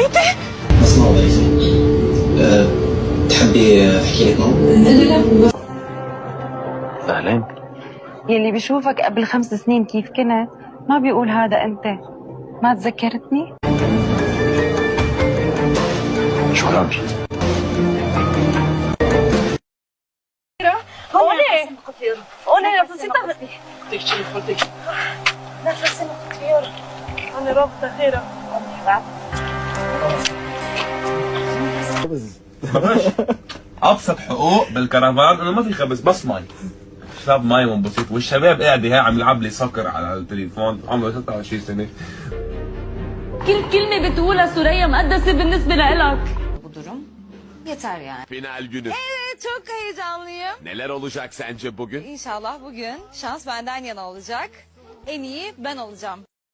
بيتي؟ بس ما بعرف. تحبي احكي لك موقف؟ لا. اهلين. يلي بيشوفك قبل 5 سنين كيف كنت ما بيقول هذا انت. ما تذكرتني؟ شكرا. هون necesito كثير. أنا رابطة خيرة. ابسط حقوق بالكرفان انه ما في خبز بس مي. شرب مي وانبسط، والشباب قاعده هي عم يلعب لي سكر على التليفون عمره 26 سنه. كل كلمة بتقولها سوريا مقدسة بالنسبة لإلك. Bu durum yeter yani. Final günü. Evet, çok heyecanlıyım. Neler olacak sence bugün? İnşallah bugün şans benden yana olacak. En iyi ben olacağım.